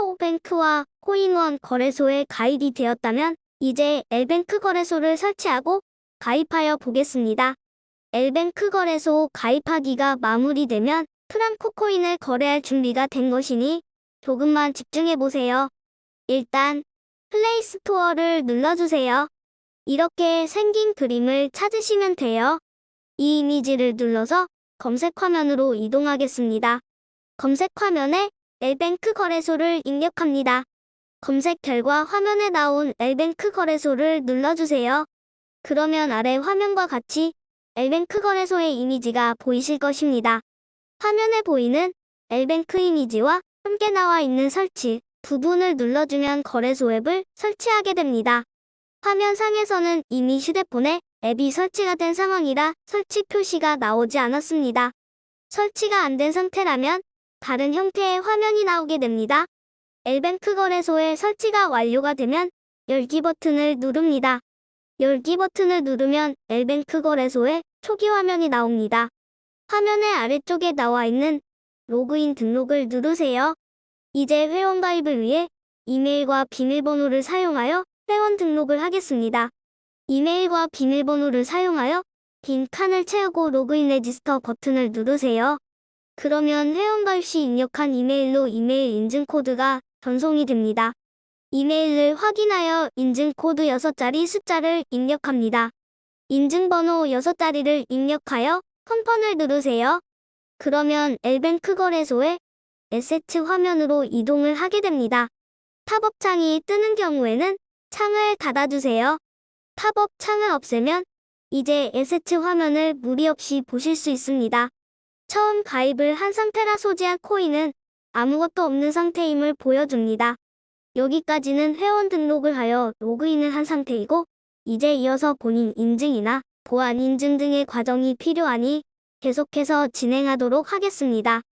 카카오뱅크와 코인원 거래소에 가입이 되었다면 이제 L뱅크 거래소를 설치하고 가입하여 보겠습니다. L뱅크 거래소 가입하기가 마무리되면 프랑코 코인을 거래할 준비가 된 것이니 조금만 집중해보세요. 일단 플레이스토어를 눌러주세요. 이렇게 생긴 그림을 찾으시면 돼요. 이 이미지를 눌러서 검색 화면으로 이동하겠습니다. 검색 화면에 L뱅크 거래소를 입력합니다. 검색 결과 화면에 나온 L뱅크 거래소를 눌러주세요. 그러면 아래 화면과 같이 L뱅크 거래소의 이미지가 보이실 것입니다. 화면에 보이는 L뱅크 이미지와 함께 나와 있는 설치 부분을 눌러주면 거래소 앱을 설치하게 됩니다. 화면 상에서는 이미 휴대폰에 앱이 설치가 된 상황이라 설치 표시가 나오지 않았습니다. 설치가 안 된 상태라면 다른 형태의 화면이 나오게 됩니다. L뱅크 거래소에 설치가 완료가 되면 열기 버튼을 누릅니다. 열기 버튼을 누르면 L뱅크 거래소의 초기 화면이 나옵니다. 화면의 아래쪽에 나와 있는 로그인 등록을 누르세요. 이제 회원 가입을 위해 이메일과 비밀번호를 사용하여 회원 등록을 하겠습니다. 이메일과 비밀번호를 사용하여 빈 칸을 채우고 로그인 레지스터 버튼을 누르세요. 그러면 회원 가입 시 입력한 이메일로 이메일 인증 코드가 전송이 됩니다. 이메일을 확인하여 인증 코드 6자리 숫자를 입력합니다. 인증번호 6자리를 입력하여 컨펌을 누르세요. 그러면 L뱅크 거래소의 에세트 화면으로 이동을 하게 됩니다. 팝업 창이 뜨는 경우에는 창을 닫아주세요. 팝업 창을 없애면 이제 에세트 화면을 무리 없이 보실 수 있습니다. 처음 가입을 한 상태라 소지한 코인은 아무것도 없는 상태임을 보여줍니다. 여기까지는 회원 등록을 하여 로그인을 한 상태이고 이제 이어서 본인 인증이나 보안 인증 등의 과정이 필요하니 계속해서 진행하도록 하겠습니다.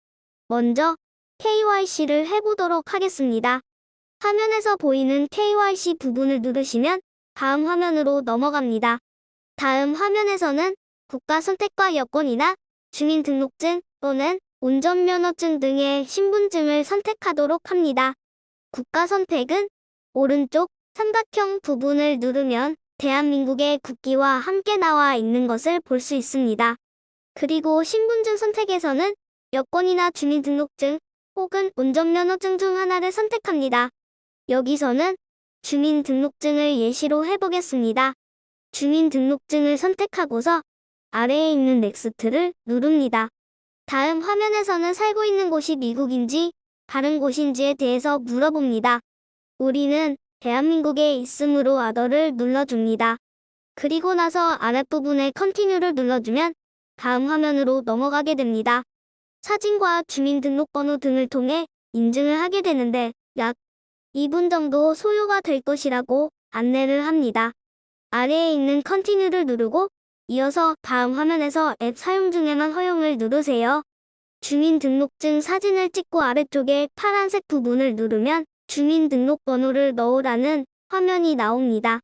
먼저 KYC를 해보도록 하겠습니다. 화면에서 보이는 KYC 부분을 누르시면 다음 화면으로 넘어갑니다. 다음 화면에서는 국가 선택과 여권이나 주민등록증 또는 운전면허증 등의 신분증을 선택하도록 합니다. 국가 선택은 오른쪽 삼각형 부분을 누르면 대한민국의 국기와 함께 나와 있는 것을 볼 수 있습니다. 그리고 신분증 선택에서는 여권이나 주민등록증 혹은 운전면허증 중 하나를 선택합니다. 여기서는 주민등록증을 예시로 해보겠습니다. 주민등록증을 선택하고서 아래에 있는 넥스트를 누릅니다. 다음 화면에서는 살고 있는 곳이 미국인지 다른 곳인지에 대해서 물어봅니다. 우리는 대한민국에 있으므로 아더를 눌러줍니다. 그리고 나서 아랫부분에 컨티뉴를 눌러주면 다음 화면으로 넘어가게 됩니다. 사진과 주민등록번호 등을 통해 인증을 하게 되는데 약 2분 정도 소요가 될 것이라고 안내를 합니다. 아래에 있는 컨티뉴를 누르고 이어서 다음 화면에서 앱 사용 중에만 허용을 누르세요. 주민등록증 사진을 찍고 아래쪽에 파란색 부분을 누르면 주민등록번호를 넣으라는 화면이 나옵니다.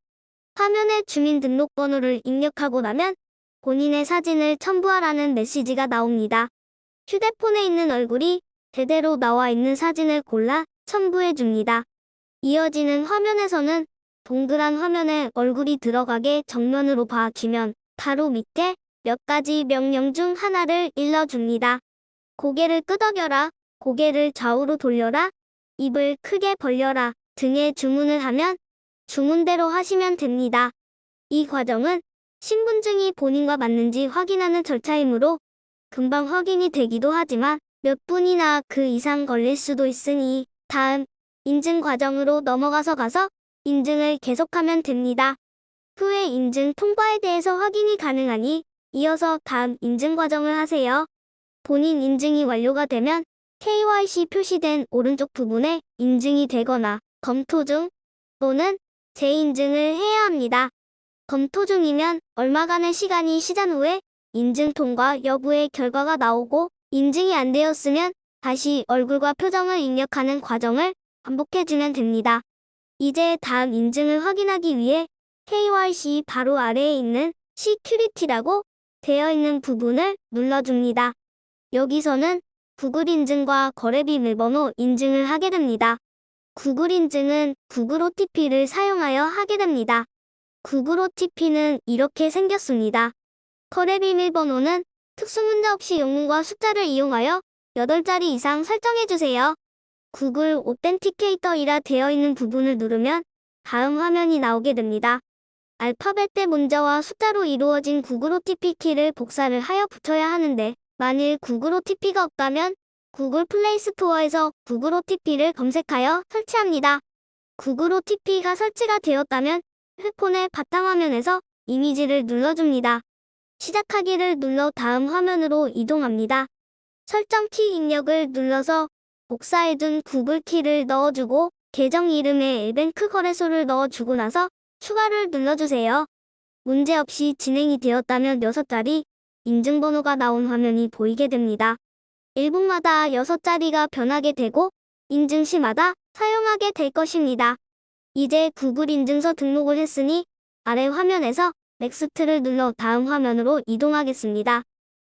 화면에 주민등록번호를 입력하고 나면 본인의 사진을 첨부하라는 메시지가 나옵니다. 휴대폰에 있는 얼굴이 제대로 나와 있는 사진을 골라 첨부해 줍니다. 이어지는 화면에서는 동그란 화면에 얼굴이 들어가게 정면으로 봐주면 바로 밑에 몇 가지 명령 중 하나를 일러줍니다. 고개를 끄덕여라, 고개를 좌우로 돌려라, 입을 크게 벌려라 등의 주문을 하면 주문대로 하시면 됩니다. 이 과정은 신분증이 본인과 맞는지 확인하는 절차이므로 금방 확인이 되기도 하지만 몇 분이나 그 이상 걸릴 수도 있으니 다음 인증 과정으로 넘어가서 인증을 계속하면 됩니다. 후에 인증 통과에 대해서 확인이 가능하니 이어서 다음 인증 과정을 하세요. 본인 인증이 완료가 되면 KYC 표시된 오른쪽 부분에 인증이 되거나 검토 중 또는 재인증을 해야 합니다. 검토 중이면 얼마간의 시간이 시간 후에 인증 통과 여부의 결과가 나오고 인증이 안 되었으면 다시 얼굴과 표정을 입력하는 과정을 반복해주면 됩니다. 이제 다음 인증을 확인하기 위해 KYC 바로 아래에 있는 시큐리티라고 되어 있는 부분을 눌러줍니다. 여기서는 구글 인증과 거래 비밀번호 인증을 하게 됩니다. 구글 인증은 구글 OTP를 사용하여 하게 됩니다. 구글 OTP는 이렇게 생겼습니다. 거래 비밀번호는 특수 문제 없이 영문과 숫자를 이용하여 8자리 이상 설정해주세요. 구글 오텐티케이터이라 되어 있는 부분을 누르면 다음 화면이 나오게 됩니다. 알파벳의 문자와 숫자로 이루어진 구글 OTP 키를 복사를 하여 붙여야 하는데 만일 구글 OTP가 없다면 구글 플레이 스토어에서 구글 OTP를 검색하여 설치합니다. 구글 OTP가 설치가 되었다면 휴대폰의 바탕화면에서 이미지를 눌러줍니다. 시작하기를 눌러 다음 화면으로 이동합니다. 설정 키 입력을 눌러서 복사해둔 구글 키를 넣어주고 계정 이름에 엘뱅크 거래소를 넣어주고 나서 추가를 눌러주세요. 문제없이 진행이 되었다면 6자리 인증번호가 나온 화면이 보이게 됩니다. 1분마다 6자리가 변하게 되고 인증 시마다 사용하게 될 것입니다. 이제 구글 인증서 등록을 했으니 아래 화면에서 넥스트를 눌러 다음 화면으로 이동하겠습니다.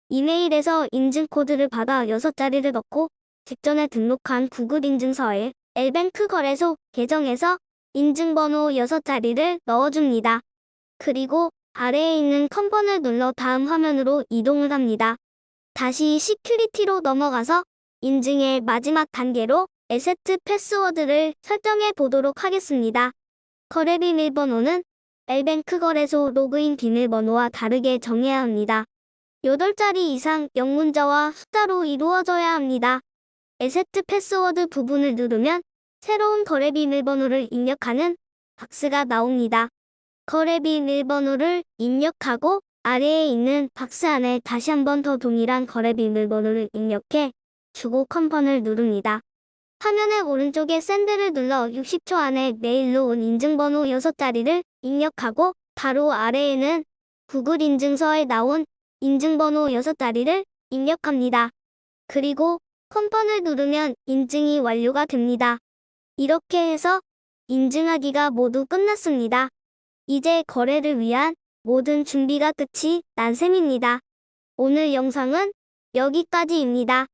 이메일에서 인증 코드를 받아 6자리를 넣고 직전에 등록한 구글 인증서에 엘뱅크 거래소 계정에서 인증번호 6자리를 넣어줍니다. 그리고 아래에 있는 컴번을 눌러 다음 화면으로 이동을 합니다. 다시 시큐리티로 넘어가서 인증의 마지막 단계로 에세트 패스워드를 설정해 보도록 하겠습니다. 거래 비밀번호는 엘뱅크 거래소 로그인 비밀번호와 다르게 정해야 합니다. 8자리 이상 영문자와 숫자로 이루어져야 합니다. 에세트 패스워드 부분을 누르면 새로운 거래 비밀번호를 입력하는 박스가 나옵니다. 거래 비밀번호를 입력하고 아래에 있는 박스 안에 다시 한 번 더 동일한 거래 비밀번호를 입력해 주고 컴번을 누릅니다. 화면의 오른쪽에 샌드를 눌러 60초 안에 메일로 온 인증번호 6자리를 입력하고 바로 아래에는 구글 인증서에 나온 인증번호 6자리를 입력합니다. 그리고 컴번을 누르면 인증이 완료가 됩니다. 이렇게 해서 인증하기가 모두 끝났습니다. 이제 거래를 위한 모든 준비가 끝이 난 셈입니다. 오늘 영상은 여기까지입니다.